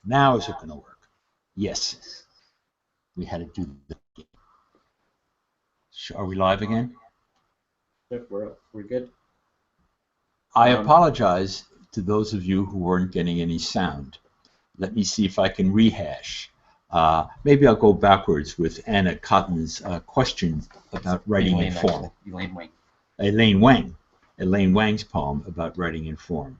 Now is it going to work? Yes. We had to do that. Are we live again? Yep, we're good. I apologize to those of you who weren't getting any sound. Let me see if I can rehash. Maybe I'll go backwards with Anna Cotton's question about writing in form. Elaine Wang's poem about writing in form.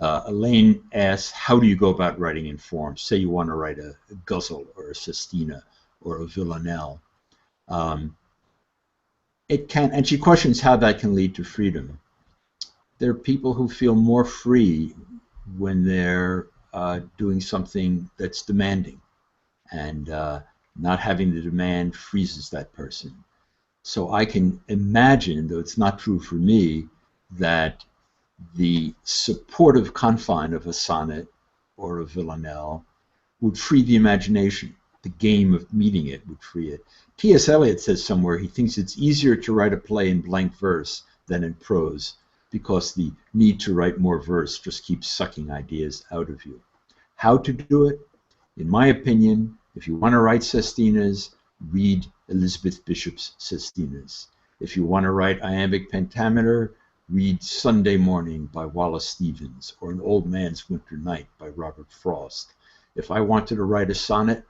Elaine asks, how do you go about writing in form? Say you want to write a ghazal or a sestina or a villanelle. It can, and she questions how that can lead to freedom. There are people who feel more free when they're doing something that's demanding, and not having the demand freezes that person. So I can imagine, though it's not true for me, that the supportive confine of a sonnet or a villanelle would free the imagination. The game of meeting it would free it. T.S. Eliot says somewhere he thinks it's easier to write a play in blank verse than in prose, because the need to write more verse just keeps sucking ideas out of you. How to do it? In my opinion, if you want to write sestinas, read Elizabeth Bishop's Sestinas. If you want to write iambic pentameter, read Sunday Morning by Wallace Stevens or An Old Man's Winter Night by Robert Frost. If I wanted to write a sonnet,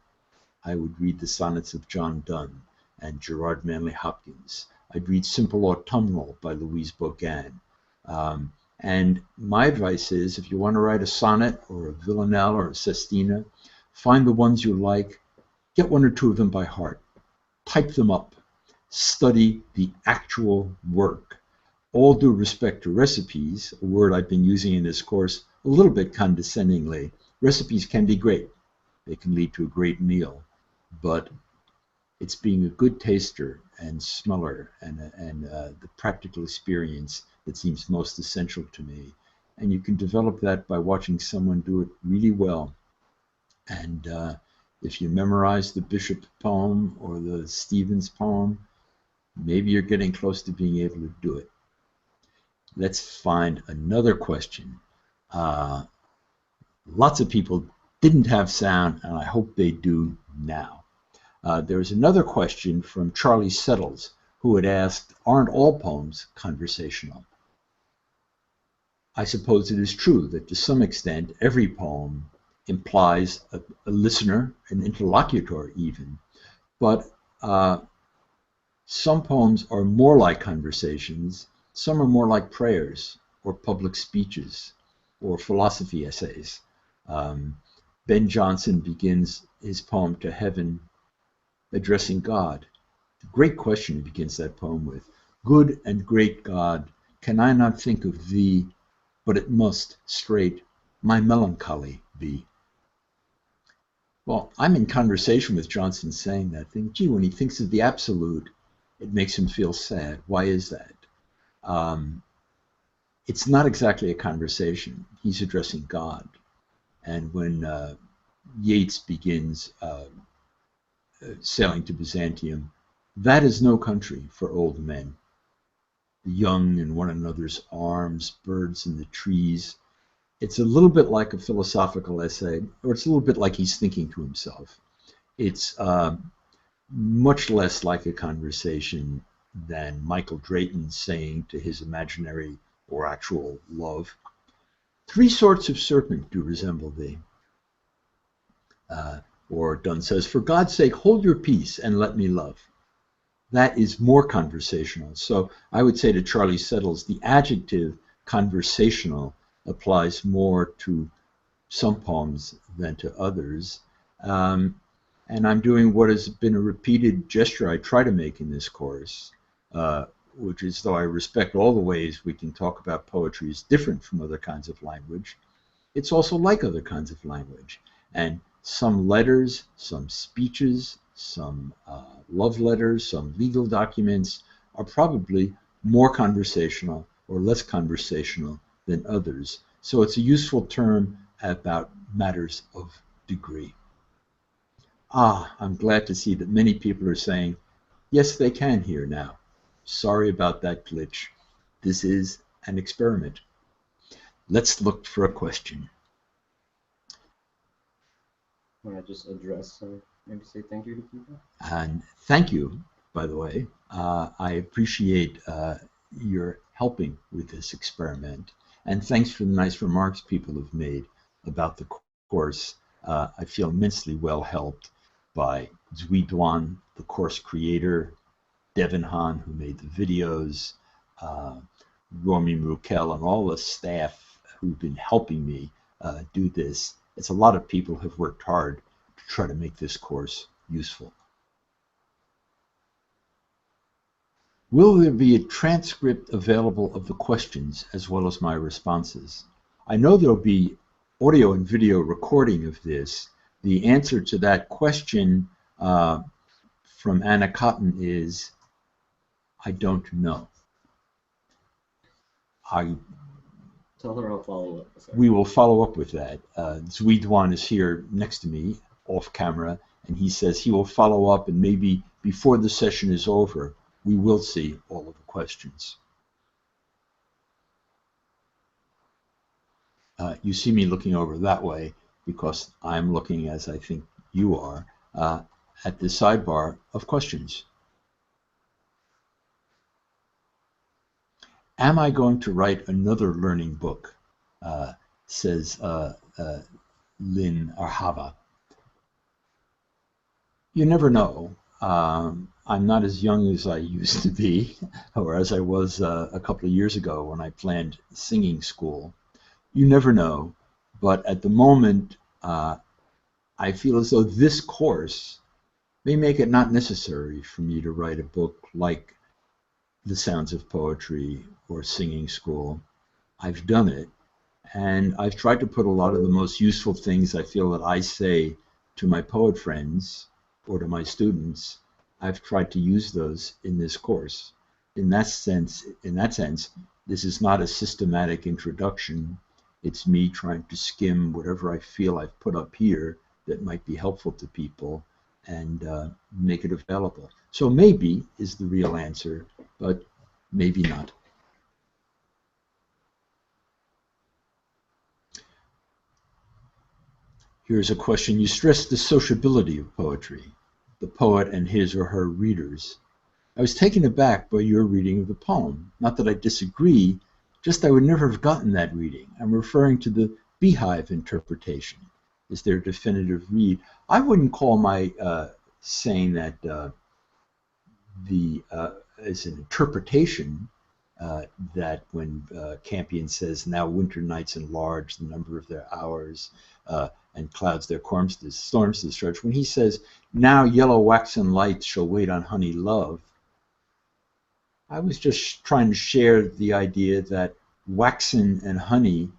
I would read the sonnets of John Donne and Gerard Manley Hopkins. I'd read Simple Autumnal by Louise Bourgain. And my advice is, if you want to write a sonnet or a villanelle or a sestina, find the ones you like, get one or two of them by heart, type them up, study the actual work. All due respect to recipes, a word I've been using in this course a little bit condescendingly, recipes can be great. They can lead to a great meal, but it's being a good taster and smeller and the practical experience that seems most essential to me. And you can develop that by watching someone do it really well. And if you memorize the Bishop poem or the Stevens poem, maybe you're getting close to being able to do it. Let's find another question. Lots of people didn't have sound, and I hope they do now. There's another question from Charlie Settles, who had asked, aren't all poems conversational? I suppose it is true that to some extent every poem implies a listener, an interlocutor even, but some poems are more like conversations, some are more like prayers or public speeches or philosophy essays. Ben Jonson begins his poem To Heaven addressing God. The great question he begins that poem with. Good and great God, can I not think of thee, but it must straight my melancholy be. Well, I'm in conversation with Jonson saying that thing. Gee, when he thinks of the absolute, it makes him feel sad. Why is that? It's not exactly a conversation. He's addressing God. And when Yeats begins sailing to Byzantium, that is no country for old men. The young in one another's arms, birds in the trees. It's a little bit like a philosophical essay, or it's a little bit like he's thinking to himself. It's much less like a conversation than Michael Drayton saying to his imaginary or actual love, three sorts of serpent do resemble thee. Or Donne says, for God's sake, hold your peace and let me love. That is more conversational. So I would say to Charlie Settles, the adjective conversational applies more to some poems than to others. And I'm doing what has been a repeated gesture I try to make in this course, which is, though I respect all the ways we can talk about poetry as different from other kinds of language, it's also like other kinds of language. And some letters, some speeches, some love letters, some legal documents are probably more conversational or less conversational than others. So it's a useful term about matters of degree. I'm glad to see that many people are saying, yes, they can hear now. Sorry about that glitch. This is an experiment. Let's look for a question. Want to just address or maybe say thank you to people? And thank you, by the way. I appreciate your helping with this experiment. And thanks for the nice remarks people have made about the course. I feel immensely well helped by Zwiduan, the course creator, Devin Han, who made the videos, Romy Rukel, and all the staff who've been helping me do this. It's a lot of people who have worked hard to try to make this course useful. Will there be a transcript available of the questions as well as my responses? I know there'll be audio and video recording of this. The answer to that question from Anna Cotton is, I don't know. Tell her I'll follow up with her. We will follow up with that. Zwiduan is here next to me, off camera, and he says he will follow up, and maybe before the session is over, we will see all of the questions. You see me looking over that way because I'm looking, as I think you are, at the sidebar of questions. Am I going to write another learning book? Says Lynn Arhava. You never know. I'm not as young as I used to be, or as I was a couple of years ago when I planned singing school. You never know, but at the moment, I feel as though this course may make it not necessary for me to write a book like The Sounds of Poetry or Singing School. I've done it, and I've tried to put a lot of the most useful things I feel that I say to my poet friends or to my students. I've tried to use those in this course. In that sense, this is not a systematic introduction. It's me trying to skim whatever I feel I've put up here that might be helpful to people and make it available. So maybe is the real answer, but maybe not. Here's a question. You stressed the sociability of poetry, the poet and his or her readers. I was taken aback by your reading of the poem. Not that I disagree, just I would never have gotten that reading. I'm referring to the beehive interpretation. Is there a definitive read? I wouldn't call my saying that as an interpretation that when Campion says, now winter nights enlarge the number of their hours and clouds their storms discharge, when he says, now yellow waxen lights shall wait on honey love, I was just trying to share the idea that waxen and honey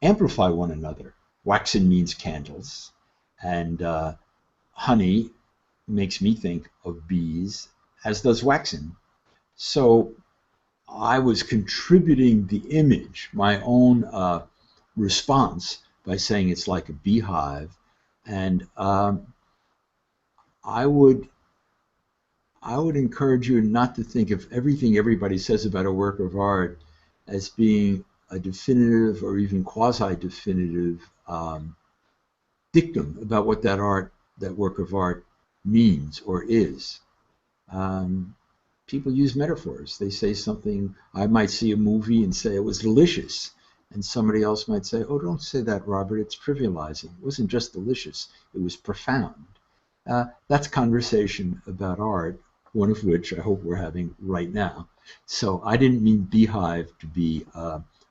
amplify one another. Waxen means candles, and honey makes me think of bees, as does waxen. So I was contributing the image, my own response, by saying it's like a beehive, and I would encourage you not to think of everything everybody says about a work of art as being a definitive or even quasi-definitive dictum about what that work of art means or is. People use metaphors. They say something, I might see a movie and say it was delicious, and somebody else might say, oh, don't say that, Robert, it's trivializing. It wasn't just delicious, it was profound. That's conversation about art, one of which I hope we're having right now. So I didn't mean beehive to be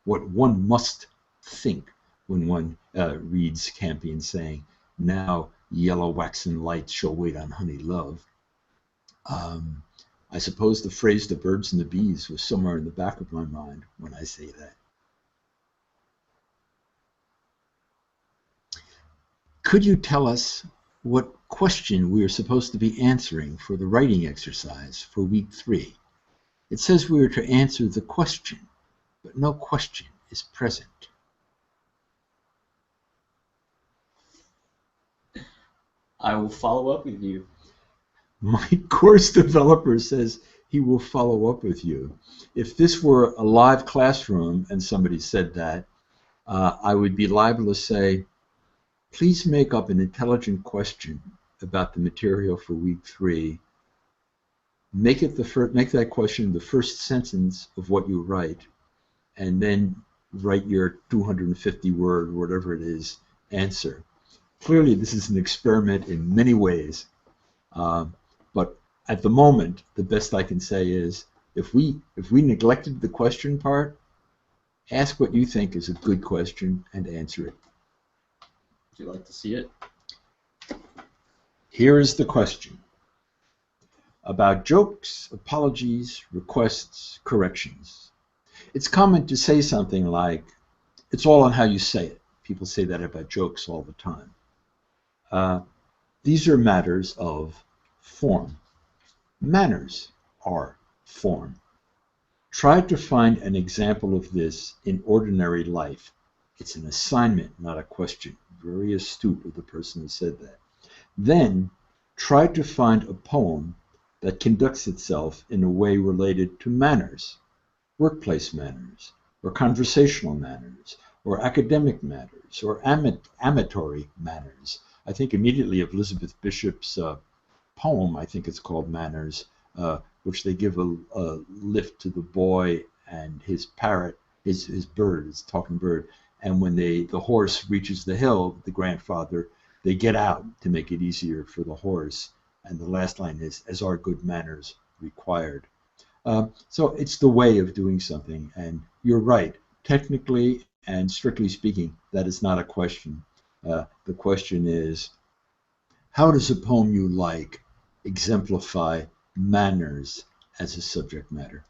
what one must think when one reads Campion saying, now yellow waxen lights shall wait on honey love. I suppose the phrase the birds and the bees was somewhere in the back of my mind when I say that. Could you tell us what question we are supposed to be answering for the writing exercise for week 3? It says we are to answer the question, but no question is present. I will follow up with you. My course developer says he will follow up with you. If this were a live classroom and somebody said that, I would be liable to say, please make up an intelligent question about the material for week 3. Make that question the first sentence of what you write, and then write your 250-word, whatever it is, answer. Clearly, this is an experiment in many ways, but at the moment, the best I can say is, if we neglected the question part, ask what you think is a good question and answer it. Would you like to see it? Here is the question. About jokes, apologies, requests, corrections. It's common to say something like, it's all on how you say it. People say that about jokes all the time. These are matters of form. Manners are form. Try to find an example of this in ordinary life. It's an assignment, not a question. Very astute of the person who said that. Then try to find a poem that conducts itself in a way related to manners, workplace manners, or conversational manners, or academic matters, or amatory manners. I think immediately of Elizabeth Bishop's poem, I think it's called Manners, which they give a lift to the boy and his parrot, his bird, his talking bird. And when the horse reaches the hill, the grandfather, they get out to make it easier for the horse. And the last line is, as are good manners required. So it's the way of doing something. And you're right. Technically and strictly speaking, that is not a question. The question is, how does a poem you like exemplify manners as a subject matter?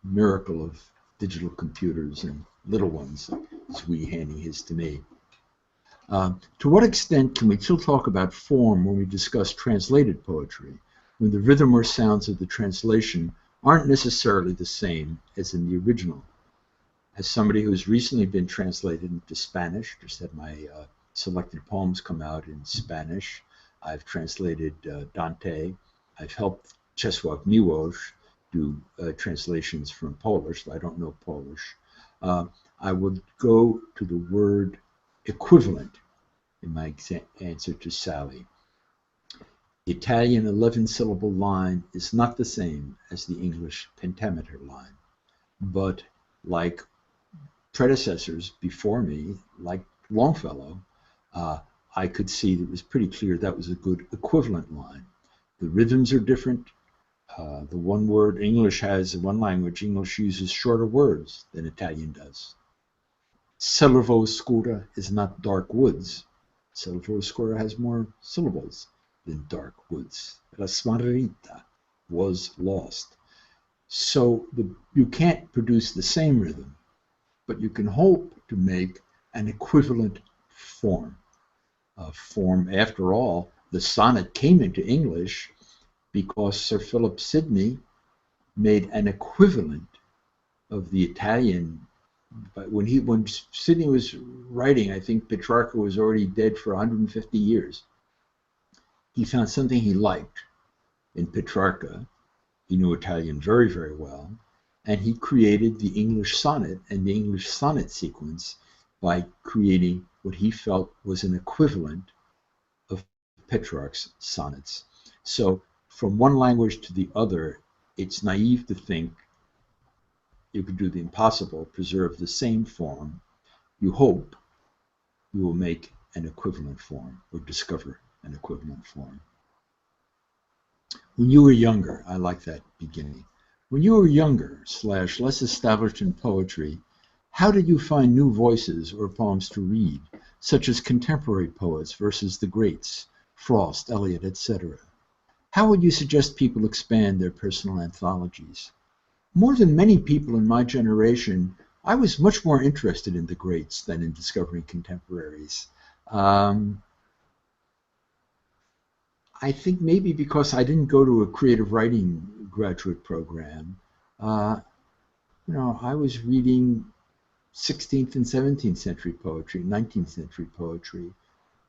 Miracle of digital computers and little ones, as we handing his to me. To what extent can we still talk about form when we discuss translated poetry, when the rhythm or sounds of the translation aren't necessarily the same as in the original? As somebody who's recently been translated into Spanish, just had my selected poems come out in Spanish. I've translated Dante. I've helped Czesław Miłosz do translations from Polish. I don't know Polish. I would go to the word equivalent in my answer to Sally. The Italian 11-syllable line is not the same as the English pentameter line, but like predecessors before me, like Longfellow, I could see that it was pretty clear that was a good equivalent line. The rhythms are different. The one word English has, in one language, English uses shorter words than Italian does. Selvo scura is not dark woods. Selvo scura has more syllables than dark woods. La smarrita was lost. So you can't produce the same rhythm, but you can hope to make an equivalent form. Form, after all, the sonnet came into English because Sir Philip Sidney made an equivalent of the Italian. But when Sidney was writing, I think Petrarca was already dead for 150 years. He found something he liked in Petrarca. He knew Italian very, very well, and he created the English sonnet and the English sonnet sequence by creating what he felt was an equivalent of Petrarch's sonnets. So from one language to the other, it's naive to think you could do the impossible, preserve the same form. You hope you will make an equivalent form or discover an equivalent form. When you were younger, I like that beginning. When you were younger / less established in poetry, how did you find new voices or poems to read, such as contemporary poets versus the greats, Frost, Eliot, etc.? How would you suggest people expand their personal anthologies? More than many people in my generation, I was much more interested in the greats than in discovering contemporaries. I think maybe because I didn't go to a creative writing graduate program, I was reading 16th and 17th century poetry, 19th century poetry.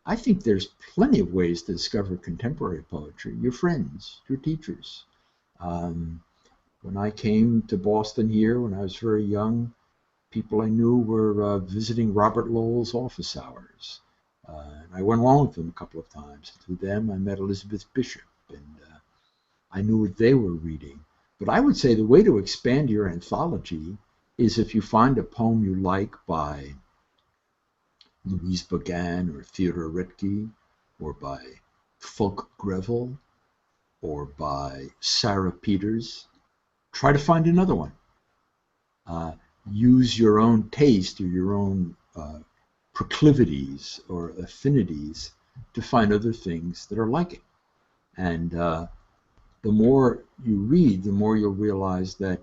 I think there's plenty of ways to discover contemporary poetry. Your friends, your teachers. When I came to Boston here, when I was very young, people I knew were visiting Robert Lowell's office hours. And I went along with them a couple of times. Through them, I met Elizabeth Bishop, and I knew what they were reading. But I would say the way to expand your anthology is if you find a poem you like by Louise Bogan or Theodore Roethke, or by Fulk Greville, or by Sarah Peters, try to find another one. Use your own taste or your own proclivities or affinities to find other things that are like it. And the more you read, the more you'll realize that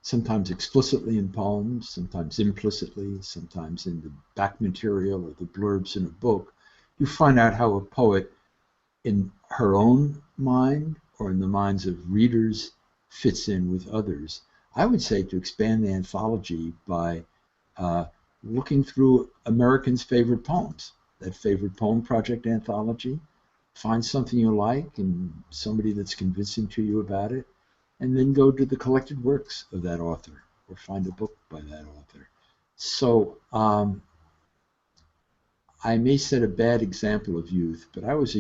sometimes explicitly in poems, sometimes implicitly, sometimes in the back material or the blurbs in a book, you find out how a poet in her own mind or in the minds of readers fits in with others. I would say to expand the anthology by looking through Americans' favorite poems, that favorite poem project anthology, find something you like and somebody that's convincing to you about it, and then go to the collected works of that author or find a book by that author. So I may set a bad example of youth, but as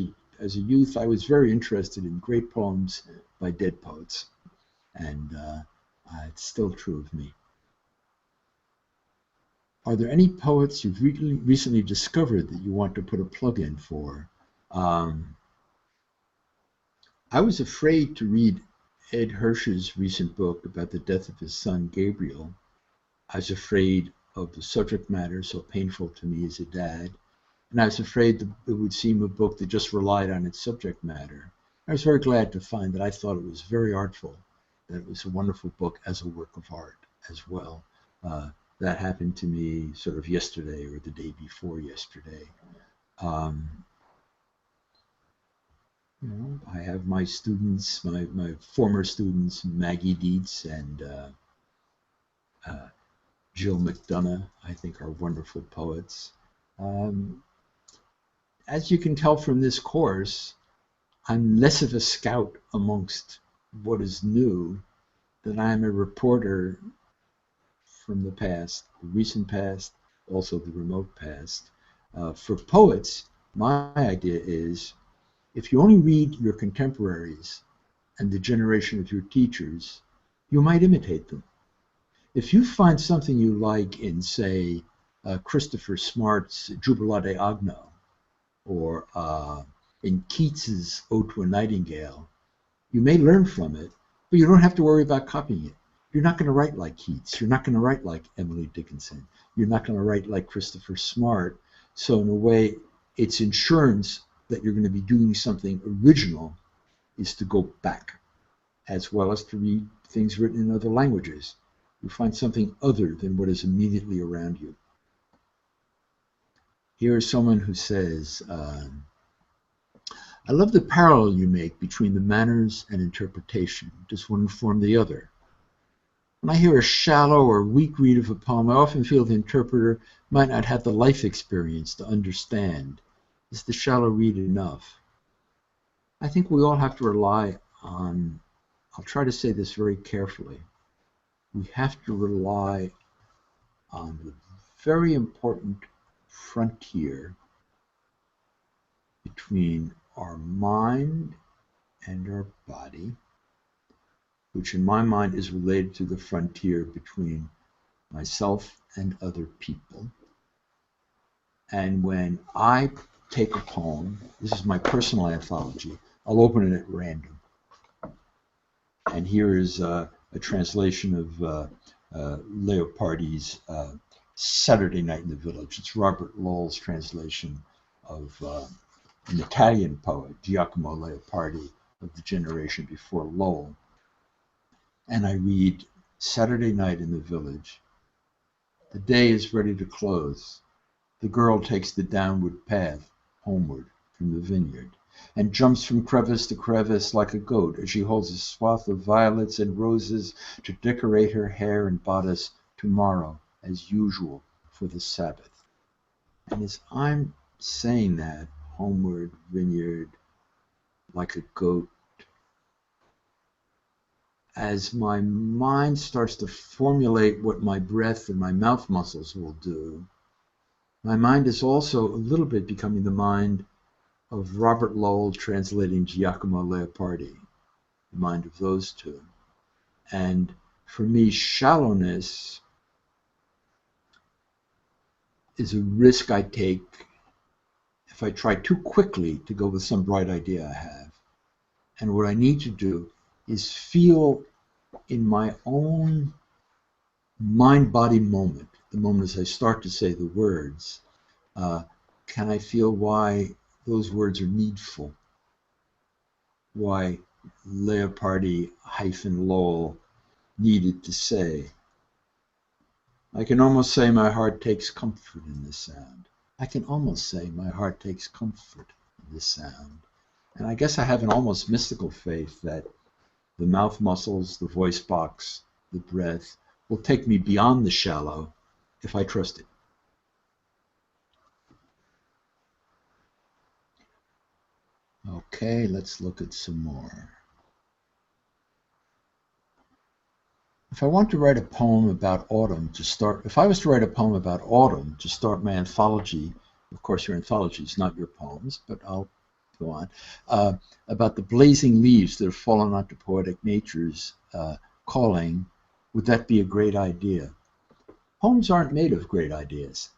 a youth, I was very interested in great poems by dead poets, and it's still true of me. Are there any poets you've recently discovered that you want to put a plug in for? I was afraid to read Ed Hirsch's recent book about the death of his son, Gabriel. I was afraid of the subject matter, so painful to me as a dad. And I was afraid that it would seem a book that just relied on its subject matter. I was very glad to find that I thought it was very artful, that it was a wonderful book as a work of art as well. That happened to me sort of yesterday or the day before yesterday. I have my students, my former students, Maggie Dietz and Jill McDonough, I think are wonderful poets. As you can tell from this course, I'm less of a scout amongst what is new than I am a reporter from the past, the recent past, also the remote past. For poets, my idea is if you only read your contemporaries and the generation of your teachers, you might imitate them. If you find something you like in, say, Christopher Smart's Jubilate Agno, or in Keats's Ode to a Nightingale, you may learn from it, but you don't have to worry about copying it. You're not going to write like Keats. You're not going to write like Emily Dickinson. You're not going to write like Christopher Smart. So in a way, it's insurance that you're going to be doing something original is to go back, as well as to read things written in other languages. You find something other than what is immediately around you. Here is someone who says, I love the parallel you make between the manners and interpretation. Does one inform the other? When I hear a shallow or weak read of a poem, I often feel the interpreter might not have the life experience to understand. Is the shallow read enough? I think we all have to rely on, I'll try to say this very carefully, we have to rely on the very important frontier between our mind and our body, which in my mind is related to the frontier between myself and other people. And when I take a poem, this is my personal anthology, I'll open it at random. And here is a translation of Leopardi's Saturday Night in the Village. It's Robert Lowell's translation of an Italian poet, Giacomo Leopardi, of the generation before Lowell. And I read Saturday Night in the Village. The day is ready to close. The girl takes the downward path homeward from the vineyard and jumps from crevice to crevice like a goat as she holds a swath of violets and roses to decorate her hair and bodice tomorrow, as usual, for the Sabbath. And as I'm saying that, homeward, vineyard, like a goat, as my mind starts to formulate what my breath and my mouth muscles will do, my mind is also a little bit becoming the mind of Robert Lowell translating Giacomo Leopardi, the mind of those two. And for me, shallowness is a risk I take if I try too quickly to go with some bright idea I have. And what I need to do is feel in my own mind-body moment, the moment as I start to say the words, can I feel why those words are needful? Why Leopardi-Lowell needed to say. I can almost say my heart takes comfort in this sound. I can almost say my heart takes comfort in this sound. And I guess I have an almost mystical faith that the mouth muscles, the voice box, the breath will take me beyond the shallow if I trust it. Okay, let's look at some more. If I want to write a poem about autumn to start, if I was to write a poem about autumn to start my anthology, of course your anthology is not your poems, but I'll go on, about the blazing leaves that have fallen onto poetic nature's calling, would that be a great idea? Poems aren't made of great ideas.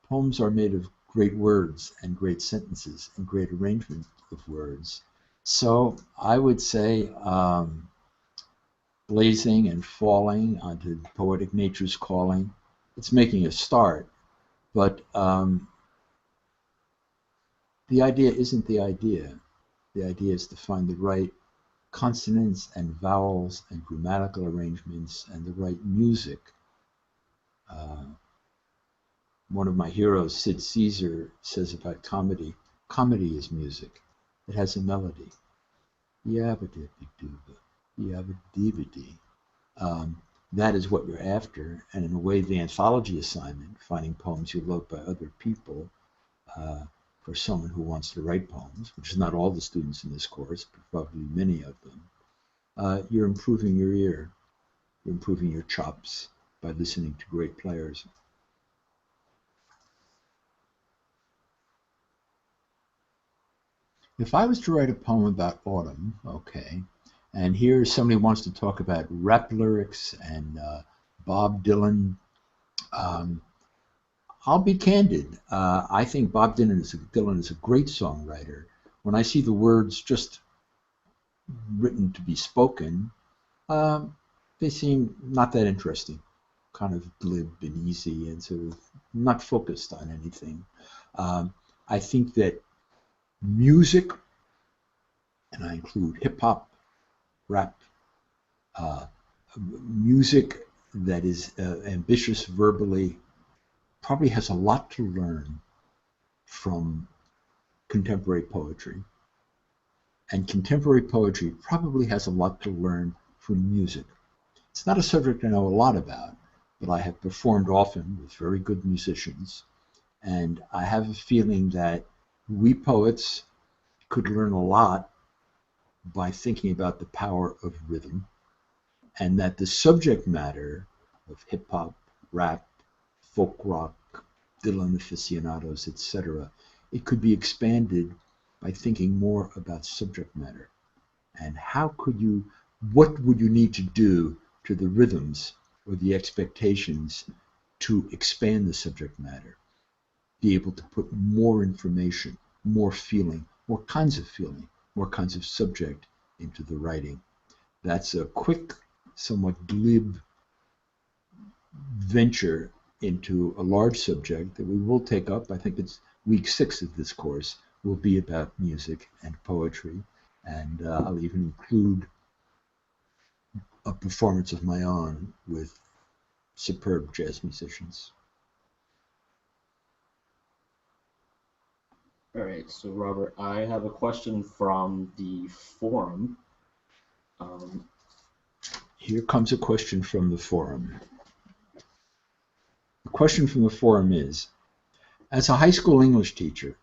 Poems are made of great words and great sentences and great arrangement of words. So I would say blazing and falling onto poetic nature's calling. It's making a start, but the idea isn't the idea. The idea is to find the right consonants and vowels and grammatical arrangements and the right music. One of my heroes, Sid Caesar, says about comedy, comedy is music. It has a melody. Yabba-dibba-dooba, yabba-dibba-dee. That is what you're after, and in a way the anthology assignment, finding poems you love by other people, for someone who wants to write poems, which is not all the students in this course, but probably many of them, you're improving your ear, you're improving your chops by listening to great players. If I was to write a poem about autumn, okay, and here somebody wants to talk about rap lyrics and Bob Dylan, I'll be candid. I think Bob Dylan is a great songwriter. When I see the words just written to be spoken, they seem not that interesting, kind of glib and easy and sort of not focused on anything. I think that music, and I include hip hop, rap, music that is ambitious verbally, probably has a lot to learn from contemporary poetry. And contemporary poetry probably has a lot to learn from music. It's not a subject I know a lot about, but I have performed often with very good musicians. And I have a feeling that we poets could learn a lot by thinking about the power of rhythm, and that the subject matter of hip hop, rap, folk rock, Dylan aficionados, etc., it could be expanded by thinking more about subject matter. And what would you need to do to the rhythms or the expectations to expand the subject matter? Be able to put more information, more feeling, more kinds of subject into the writing. That's a quick, somewhat glib venture into a large subject that we will take up. I think it's week 6 of this course will be about music and poetry, and I'll even include a performance of my own with superb jazz musicians. All right, so Robert, I have a question from the forum. Here comes a question from the forum. The question from the forum is, as a high school English teacher,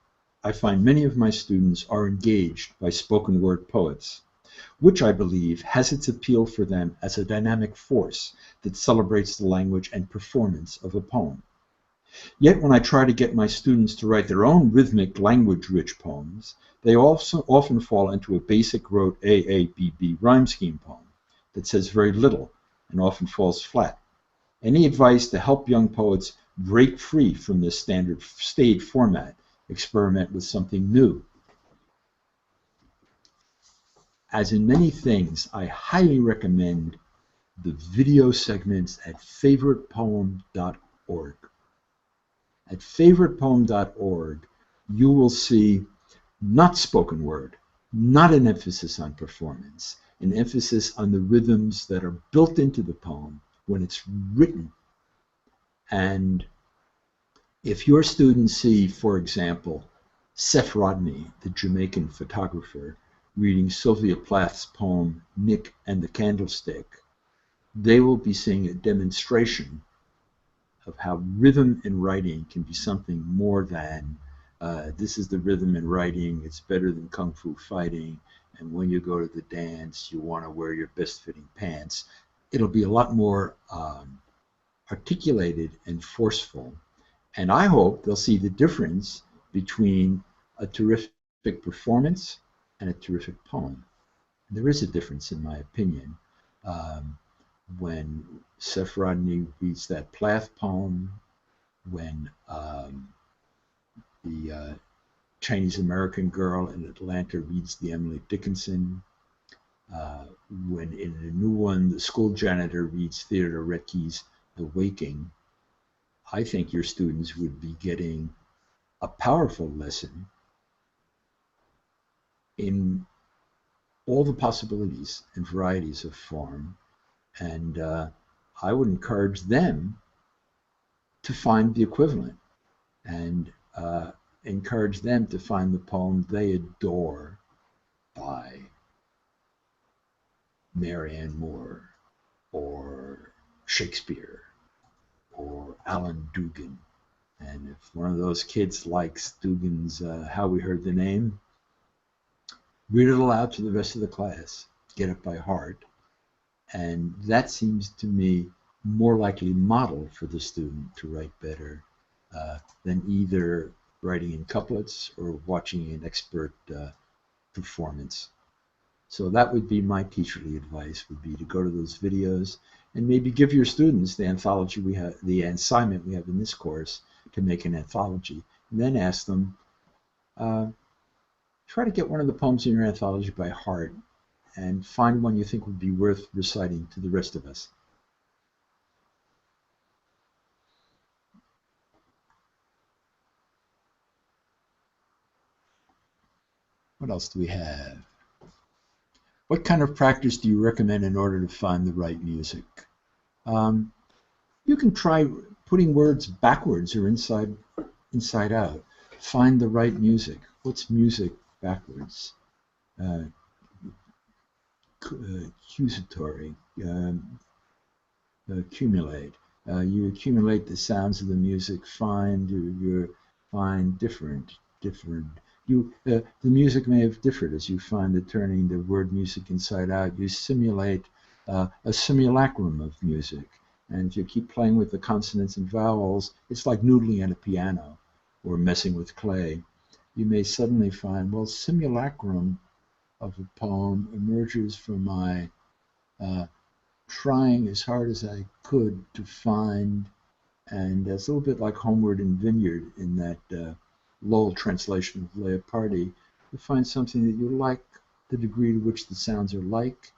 I find many of my students are engaged by spoken word poets. which I believe has its appeal for them as a dynamic force that celebrates the language and performance of a poem. Yet when I try to get my students to write their own rhythmic, language-rich poems, they also often fall into a basic rote AABB rhyme scheme poem that says very little and often falls flat. Any advice to help young poets break free from this standard staid format, experiment with something new? As in many things, I highly recommend the video segments at favoritepoem.org. At favoritepoem.org, you will see not spoken word, not an emphasis on performance, an emphasis on the rhythms that are built into the poem when it's written. And if your students see, for example, Seth Rodney, the Jamaican photographer, reading Sylvia Plath's poem, Nick and the Candlestick, they will be seeing a demonstration of how rhythm in writing can be something more than this is the rhythm in writing, it's better than kung fu fighting, and when you go to the dance, you want to wear your best fitting pants. It'll be a lot more articulated and forceful. And I hope they'll see the difference between a terrific performance and a terrific poem. There is a difference, in my opinion. When Seth Rodney reads that Plath poem, when the Chinese-American girl in Atlanta reads the Emily Dickinson, when in a new one, the school janitor reads Theodore Retke's The Waking, I think your students would be getting a powerful lesson in all the possibilities and varieties of form. And I would encourage them to find the equivalent and encourage them to find the poem they adore by Marianne Moore or Shakespeare or Alan Dugan. And if one of those kids likes Dugan's How We Heard the Name, read it aloud to the rest of the class, get it by heart. And that seems to me more likely model for the student to write better than either writing in couplets or watching an expert performance. So that would be my teacherly advice, would be to go to those videos and maybe give your students the anthology we have, the assignment we have in this course to make an anthology, and then ask them, try to get one of the poems in your anthology by heart and find one you think would be worth reciting to the rest of us. What else do we have? What kind of practice do you recommend in order to find the right music? You can try putting words backwards or inside out. Find the right music. What's music backwards? Accusatory. Accumulate. You accumulate the sounds of the music. Find different. The music may have differed as you find that turning the word music inside out. You simulate a simulacrum of music. And if you keep playing with the consonants and vowels, it's like noodling at a piano or messing with clay. You may suddenly find, well, simulacrum of a poem emerges from my trying as hard as I could to find, and it's a little bit like Homeward and Vineyard in that Lowell translation of Leopardi, to find something that you like, the degree to which the sounds are like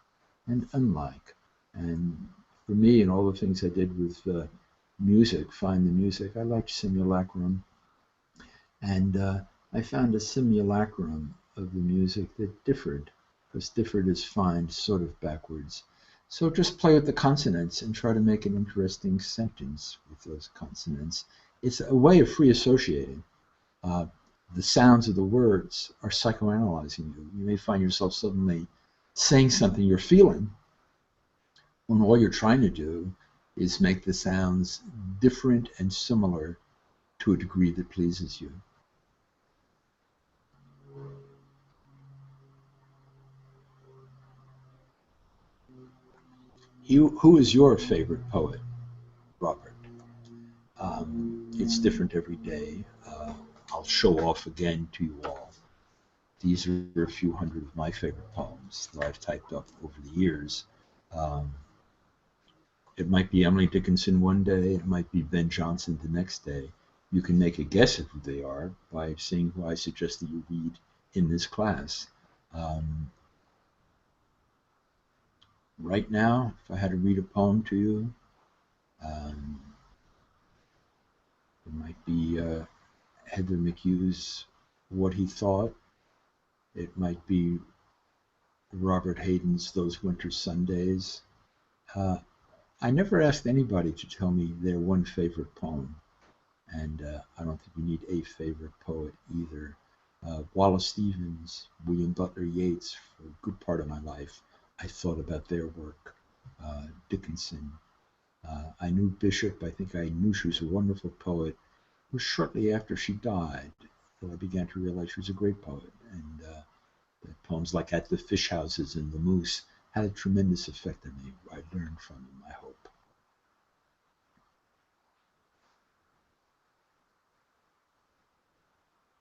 and unlike. And for me, and all the things I did with music, find the music, I liked simulacrum. And I found a simulacrum of the music that differed, because differed is find sort of backwards. So just play with the consonants and try to make an interesting sentence with those consonants. It's a way of free associating. The sounds of the words are psychoanalyzing you. You may find yourself suddenly saying something you're feeling when all you're trying to do is make the sounds different and similar to a degree that pleases you. Who is your favorite poet, Robert? It's different every day. I'll show off again to you all. These are a few hundred of my favorite poems that I've typed up over the years. Um, it might be Emily Dickinson one day, it might be Ben Jonson the next day. You can make a guess at who they are by seeing who I suggest that you read in this class. Um, right now, if I had to read a poem to you, um, it might be Heather McHugh's What He Thought. It might be Robert Hayden's Those Winter Sundays. I never asked anybody to tell me their one favorite poem, and I don't think we need a favorite poet either. Wallace Stevens, William Butler Yeats, for a good part of my life, I thought about their work. Dickinson. I knew Bishop. I think I knew she was a wonderful poet. It was shortly after she died that I began to realize she was a great poet, and poems like At the Fish Houses and The Moose had a tremendous effect on me. I learned from them, I hope.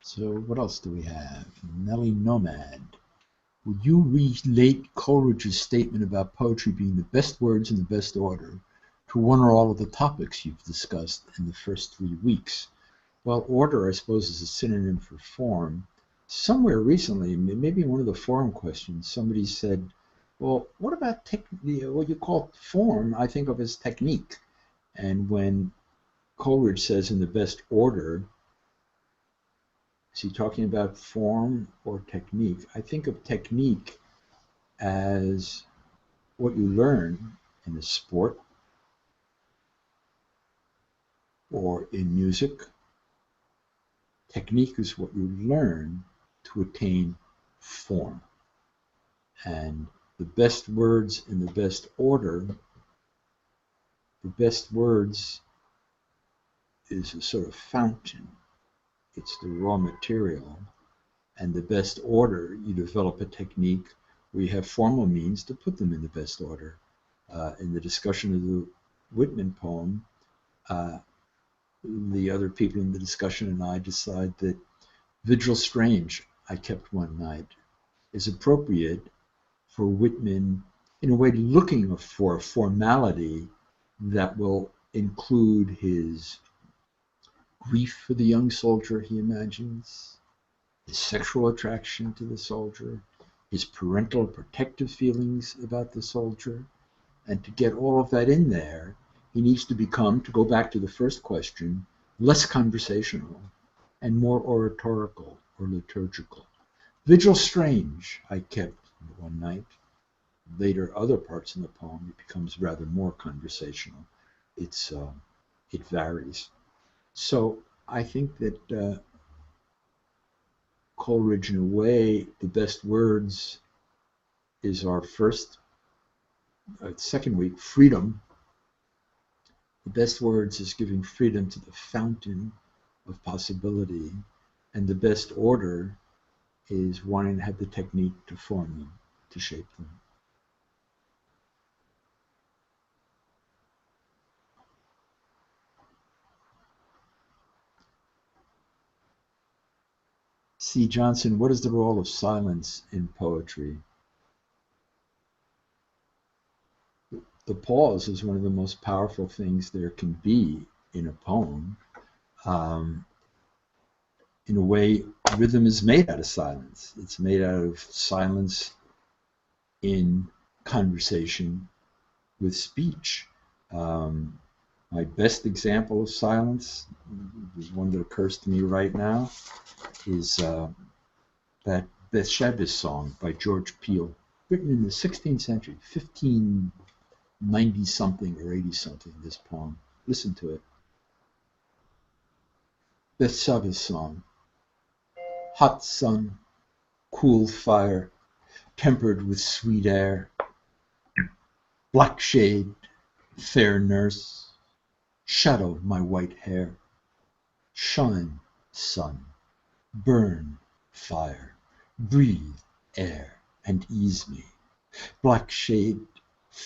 So what else do we have? Nellie Nomad. Would you relate Coleridge's statement about poetry being the best words in the best order to one or all of the topics you've discussed in the first 3 weeks? Well, order, I suppose, is a synonym for form. Somewhere recently, maybe in one of the forum questions, somebody said, well, what about what you call form, I think of as technique. And when Coleridge says in the best order, is he talking about form or technique? I think of technique as what you learn in a sport or in music. Technique is what you learn to attain form. And the best words in the best order, the best words is a sort of fountain. It's the raw material. And the best order, you develop a technique where you have formal means to put them in the best order. In the discussion of the Whitman poem, the other people in the discussion and I decide that Vigil Strange, I Kept One Night, is appropriate for Whitman, in a way, looking for a formality that will include his grief for the young soldier he imagines, his sexual attraction to the soldier, his parental protective feelings about the soldier. And to get all of that in there, he needs to become, to go back to the first question, less conversational and more oratorical or liturgical. Vigil Strange, I kept one night. Later, other parts in the poem, it becomes rather more conversational. It varies. So I think that Coleridge, in a way, the best words is our second week, freedom. The best words is giving freedom to the fountain of possibility, and the best order is wanting to have the technique to form them, to shape them. C. Johnson, what is the role of silence in poetry? The pause is one of the most powerful things there can be in a poem. In a way, rhythm is made out of silence. It's made out of silence in conversation with speech. My best example of silence, the one that occurs to me right now, is that Bathsheba song by George Peele, written in the 16th century, 1590-something or 80-something, this poem. Listen to it. Bathsheba's song. Hot sun, cool fire, tempered with sweet air. Black shade, fair nurse, shadow my white hair. Shine, sun, burn, fire, breathe air, and ease me. Black shade,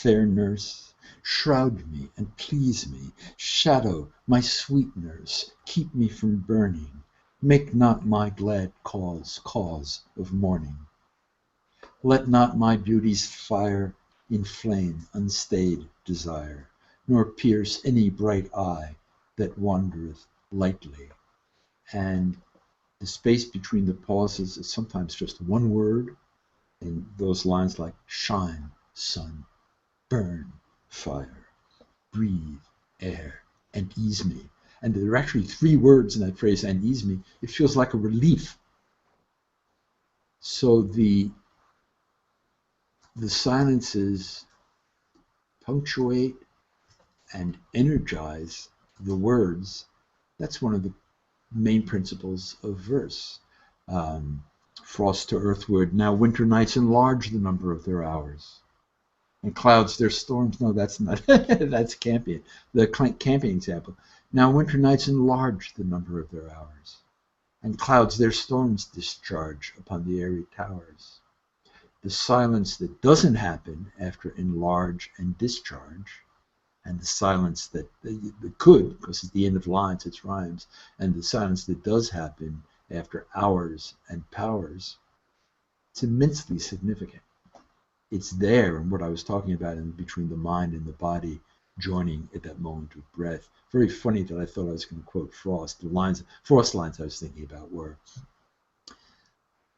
fair nurse, shroud me and please me, shadow my sweet nurse, keep me from burning, make not my glad cause of mourning. Let not my beauty's fire inflame unstayed desire, nor pierce any bright eye that wandereth lightly. And the space between the pauses is sometimes just one word, and those lines like shine, sun, burn, fire, breathe, air, and ease me. And there are actually three words in that phrase, and ease me. It feels like a relief. So the silences punctuate and energize the words. That's one of the main principles of verse. Frost to earthward, now winter nights enlarge the number of their hours. And clouds their storms, no, that's not, that's Campion, the Campion example. Now winter nights enlarge the number of their hours. And clouds their storms discharge upon the airy towers. The silence that doesn't happen after enlarge and discharge, and the silence that could, because it's the end of lines, it's rhymes, and the silence that does happen after hours and powers, it's immensely significant. It's there in what I was talking about in between the mind and the body joining at that moment of breath. Very funny that I thought I was going to quote Frost. The Frost lines I was thinking about were,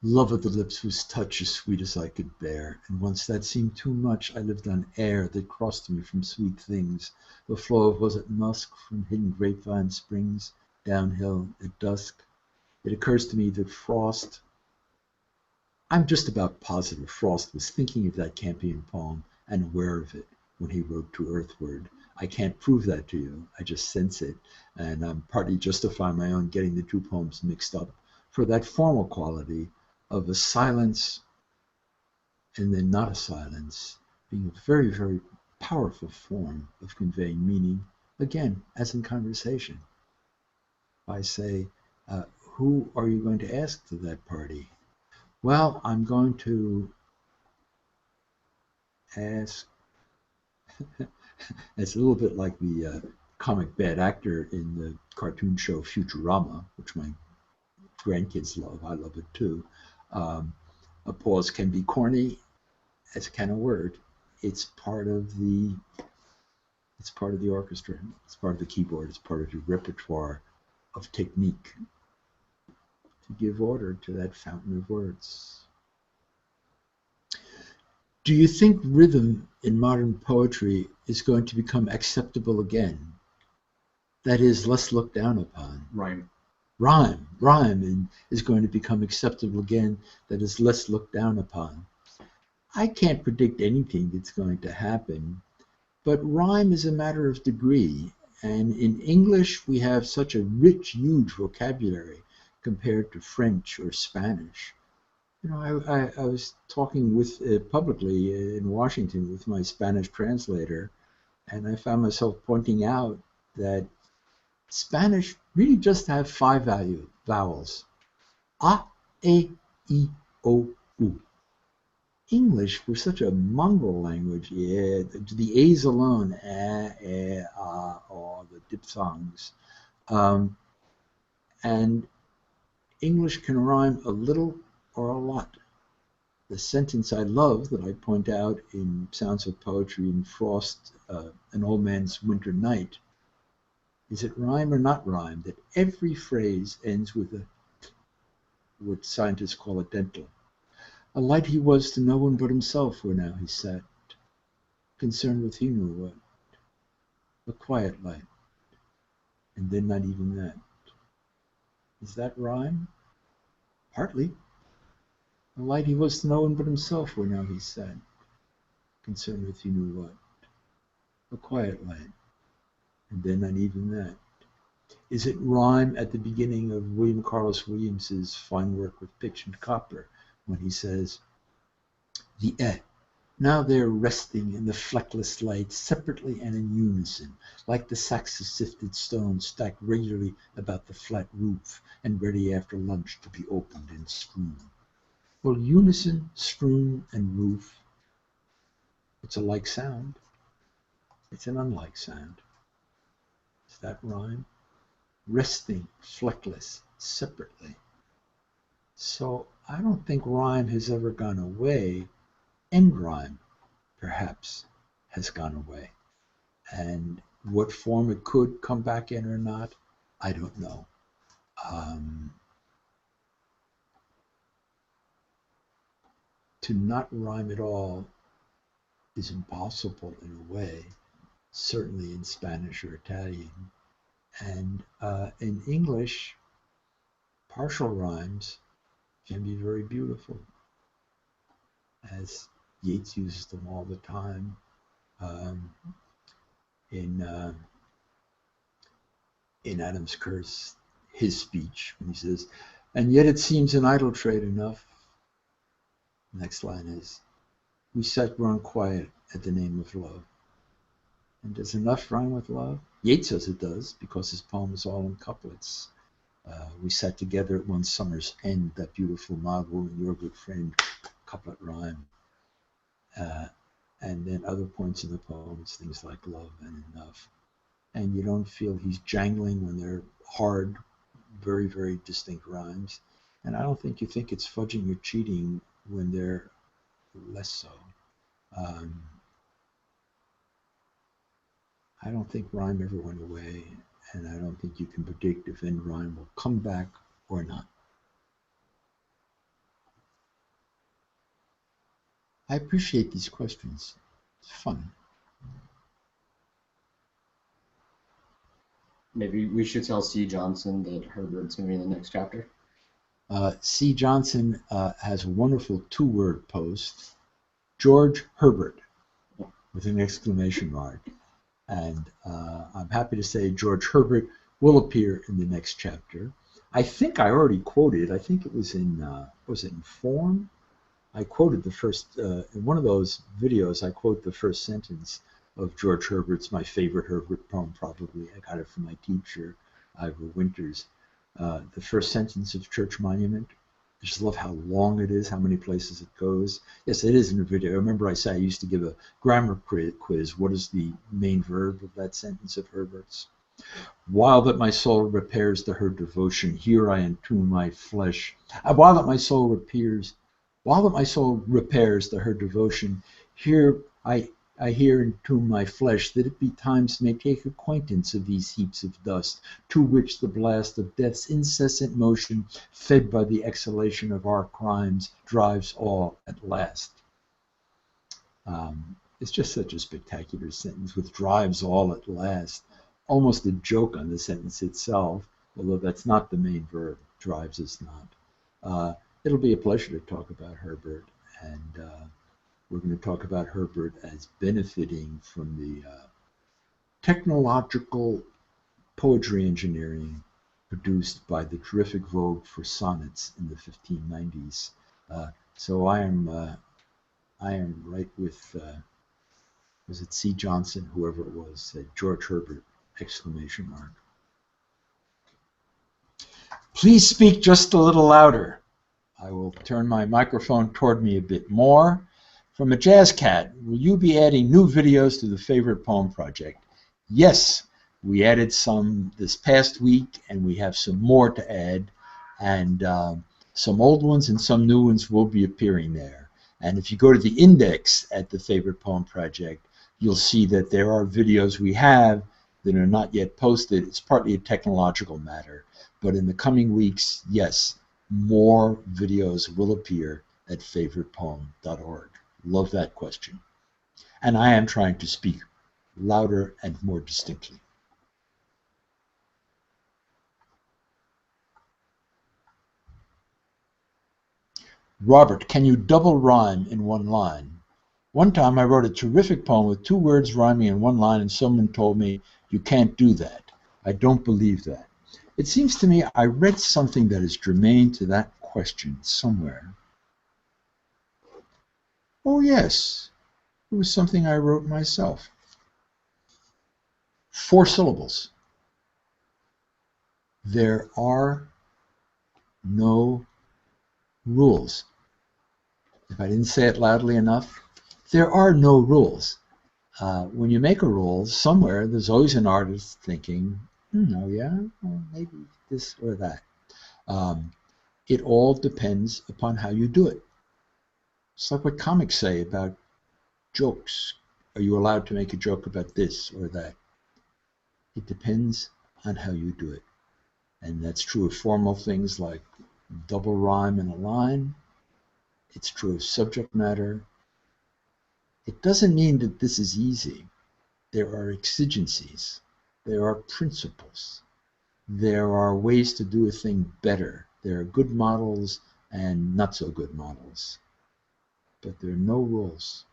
love of the lips whose touch as sweet as I could bear, and once that seemed too much, I lived on air that crossed me from sweet things. The flow of was it musk from hidden grapevine springs, downhill at dusk. It occurs to me that Frost, I'm just about positive Frost was thinking of that Campion poem and aware of it when he wrote To Earthward. I can't prove that to you, I just sense it, and I'm partly justifying my own getting the two poems mixed up for that formal quality of a silence and then not a silence being a very, very powerful form of conveying meaning, again, as in conversation. I say, who are you going to ask to that party? Well, I'm going to ask, it's a little bit like the comic bad actor in the cartoon show Futurama, which my grandkids love. I love it too. A pause can be corny as a kind of word. It's part of the orchestra. It's part of the keyboard. It's part of your repertoire of technique to give order to that fountain of words. Do you think rhythm in modern poetry is going to become acceptable again? That is, less looked down upon. Rhyme is going to become acceptable again, that is less looked down upon. I can't predict anything that's going to happen, but rhyme is a matter of degree. And in English, we have such a rich, huge vocabulary compared to French or Spanish. You know, I was talking with publicly in Washington with my Spanish translator, and I found myself pointing out that Spanish really just have five vowels. A, E, I, O, U. English, we're such a mongrel language. Yeah, the A's alone, the diphthongs. And English can rhyme a little or a lot. The sentence I love that I point out in Sounds of Poetry in Frost, An Old Man's Winter Night, is it rhyme or not rhyme, that every phrase ends with what scientists call a dental. A light he was to no one but himself where now he sat, concerned with he knew what, a quiet light, and then not even that. Is that rhyme? Partly. A light he was to no one but himself where now he sat, concerned with he knew what, a quiet light, and then not even that. Is it rhyme at the beginning of William Carlos Williams's fine work with pitch and copper when he says, the now they're resting in the fleckless light separately and in unison, like the sacks of sifted stone stacked regularly about the flat roof and ready after lunch to be opened and strewn. Well, unison, strewn, and roof, It's a like sound. It's an unlike sound. Does that rhyme? Resting, fleckless, separately. So I don't think rhyme has ever gone away. End rhyme, perhaps, has gone away. And what form it could come back in or not, I don't know. To not rhyme at all is impossible in a way, certainly in Spanish or Italian. And in English, partial rhymes can be very beautiful, as Yeats uses them all the time. In Adam's Curse, his speech, when he says, "And yet it seems an idle trade enough." Next line is, "We sat grown quiet at the name of love." And does enough rhyme with love? Yeats says it does, because his poem is all in couplets. We sat together at one summer's end, that beautiful novel, and your good friend, couplet rhyme. And then other points in the poems, things like love and enough. And you don't feel he's jangling when they're hard, very, very distinct rhymes. And I don't think you think it's fudging or cheating when they're less so. I don't think rhyme ever went away, and I don't think you can predict if end rhyme will come back or not. I appreciate these questions. It's fun. Maybe we should tell C. Johnson that Herbert's going to be in the next chapter. C. Johnson has a wonderful two-word post, George Herbert, with an exclamation mark. And I'm happy to say George Herbert will appear in the next chapter. I think I already quoted, I think it was in Form? I quoted the first, in one of those videos, I quote the first sentence of George Herbert's, my favorite Herbert poem, probably. I got it from my teacher, Ivor Winters. The first sentence of Church Monument. I just love how long it is, how many places it goes. Yes, it is in the video. I remember I said I used to give a grammar quiz. What is the main verb of that sentence of Herbert's? While that my soul repairs to her devotion, here I entune my flesh. While that my soul repairs to her devotion, here I hear entune my flesh, that it betimes may take acquaintance of these heaps of dust, to which the blast of death's incessant motion, fed by the exhalation of our crimes, drives all at last. It's just such a spectacular sentence, with drives all at last. Almost a joke on the sentence itself, although that's not the main verb. Drives is not. It'll be a pleasure to talk about Herbert, and we're going to talk about Herbert as benefiting from the technological poetry engineering produced by the terrific vogue for sonnets in the 1590s. So I am right with, was it C. Johnson, whoever it was, said George Herbert, exclamation mark. Please speak just a little louder. I will turn my microphone toward me a bit more. From a Jazz Cat, will you be adding new videos to the Favorite Poem Project? Yes, we added some this past week, and we have some more to add. And some old ones and some new ones will be appearing there. And if you go to the index at the Favorite Poem Project, you'll see that there are videos we have that are not yet posted. It's partly a technological matter. But in the coming weeks, yes, more videos will appear at favoritepoem.org. Love that question. And I am trying to speak louder and more distinctly. Robert, can you double rhyme in one line? One time I wrote a terrific poem with 2 words rhyming in one line, and someone told me, you can't do that. I don't believe that. It seems to me I read something that is germane to that question somewhere. Oh yes, it was something I wrote myself. 4 syllables. There are no rules. If I didn't say it loudly enough, There are no rules. When you make a rule, somewhere there's always an artist thinking, oh yeah, well, maybe this or that. It all depends upon how you do it. It's like what comics say about jokes. Are you allowed to make a joke about this or that? It depends on how you do it. And that's true of formal things like double rhyme in a line. It's true of subject matter. It doesn't mean that this is easy. There are exigencies. There are principles. There are ways to do a thing better. There are good models and not so good models. But there are no rules,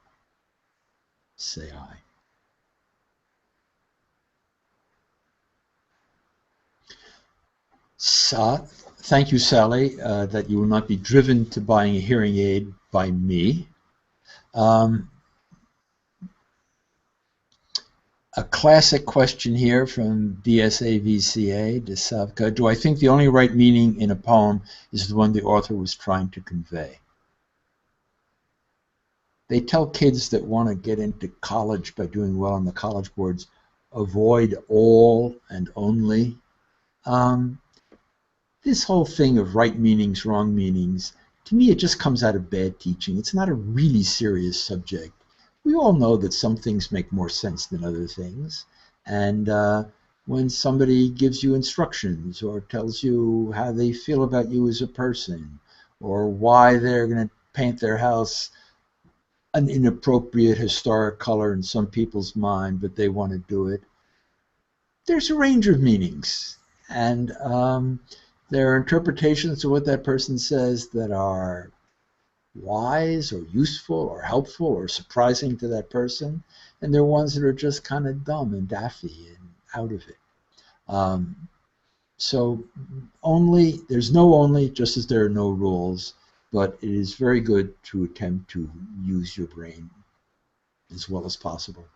say I. Thank you, Sally, that you will not be driven to buying a hearing aid by me. A classic question here from BSAVCA, Desavka. Do I think the only right meaning in a poem is the one the author was trying to convey? They tell kids that want to get into college by doing well on the college boards, avoid all and only. This whole thing of right meanings, wrong meanings, to me it just comes out of bad teaching. It's not a really serious subject. We all know that some things make more sense than other things. And when somebody gives you instructions or tells you how they feel about you as a person or why they're going to paint their house an inappropriate historic color in some people's mind, but they want to do it, there's a range of meanings. And there are interpretations of what that person says that are wise or useful or helpful or surprising to that person, and there are ones that are just kind of dumb and daffy and out of it. So there's no only, just as there are no rules, but it is very good to attempt to use your brain as well as possible.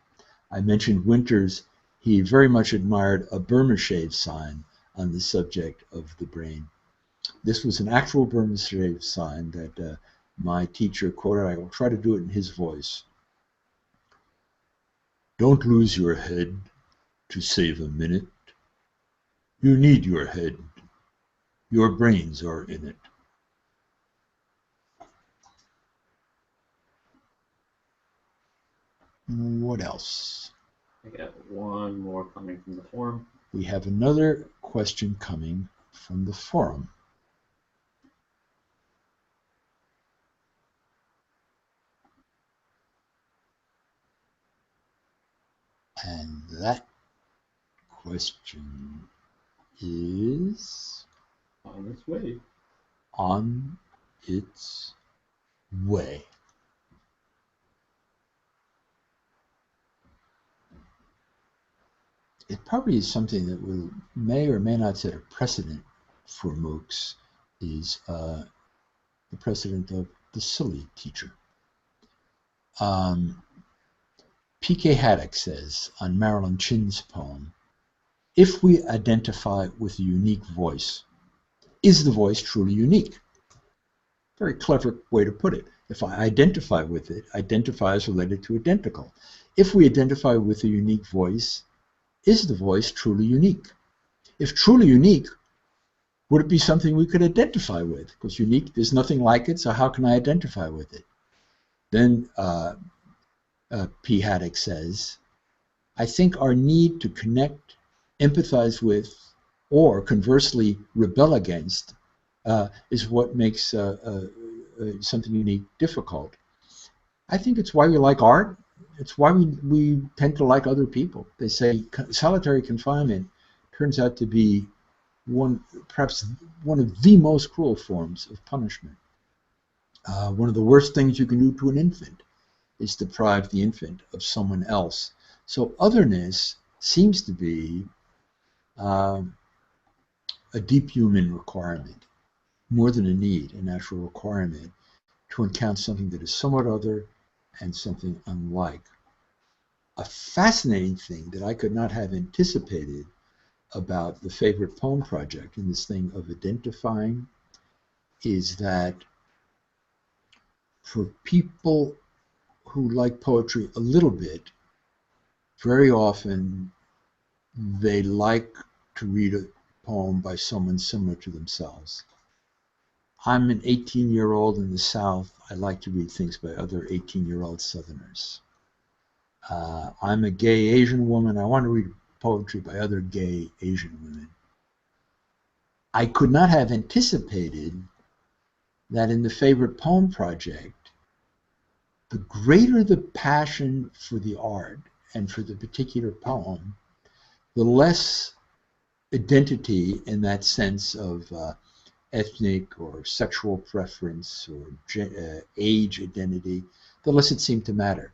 I mentioned Winters. He very much admired a Burma shave sign on the subject of the brain. This was an actual Burma shave sign that my teacher quoted. I will try to do it in his voice. Don't lose your head to save a minute. You need your head. Your brains are in it. What else? I got one more coming from the forum. We have another question coming from the forum. And that question is On its way. On its way. It probably is something that may or may not set a precedent for MOOCs, is the precedent of the silly teacher. P.K. Haddock says on Marilyn Chin's poem, if we identify with a unique voice, is the voice truly unique? Very clever way to put it. If I identify with it, identify is related to identical. If we identify with a unique voice, is the voice truly unique? If truly unique, would it be something we could identify with? Because unique, there's nothing like it, so how can I identify with it? Then P. Haddock says, I think our need to connect, empathize with, or conversely rebel against is what makes something unique difficult. I think it's why we like art. It's why we tend to like other people. They say solitary confinement turns out to be perhaps one of the most cruel forms of punishment. One of the worst things you can do to an infant is deprive the infant of someone else. So otherness seems to be a deep human requirement, more than a need, a natural requirement, to encounter something that is somewhat other and something unlike. A fascinating thing that I could not have anticipated about the Favorite Poem Project and this thing of identifying is that for people who like poetry a little bit, very often they like to read a poem by someone similar to themselves. I'm an 18-year-old in the South. I like to read things by other 18-year-old Southerners. I'm a gay Asian woman. I want to read poetry by other gay Asian women. I could not have anticipated that in the Favorite Poem Project, the greater the passion for the art and for the particular poem, the less identity in that sense of ethnic or sexual preference or age identity, the less it seemed to matter.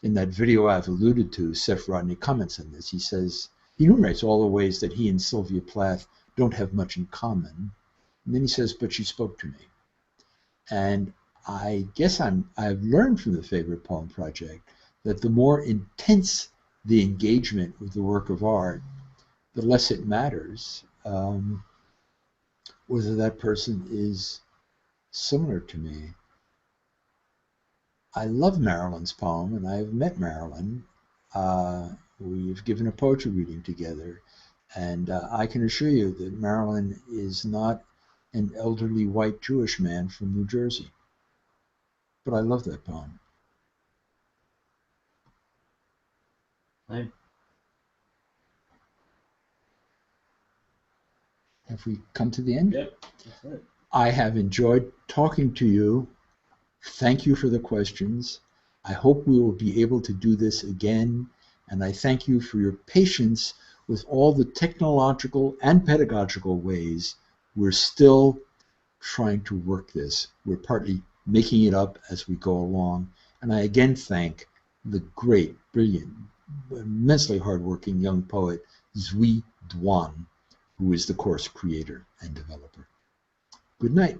In that video I've alluded to, Seth Rodney comments on this. He says, he enumerates all the ways that he and Sylvia Plath don't have much in common. And then he says, but she spoke to me. And I guess I've learned from the Favorite Poem Project that the more intense the engagement with the work of art, the less it matters whether that person is similar to me. I love Marilyn's poem, and I've met Marilyn. We've given a poetry reading together, and I can assure you that Marilyn is not an elderly white Jewish man from New Jersey. But I love that poem. Hi. Have we come to the end? Yep, that's it. I have enjoyed talking to you. Thank you for the questions. I hope we will be able to do this again, and I thank you for your patience with all the technological and pedagogical ways we're still trying to work this. We're partly making it up as we go along, and I again thank the great, brilliant, immensely hardworking young poet Zui Duan, who is the course creator and developer. Good night.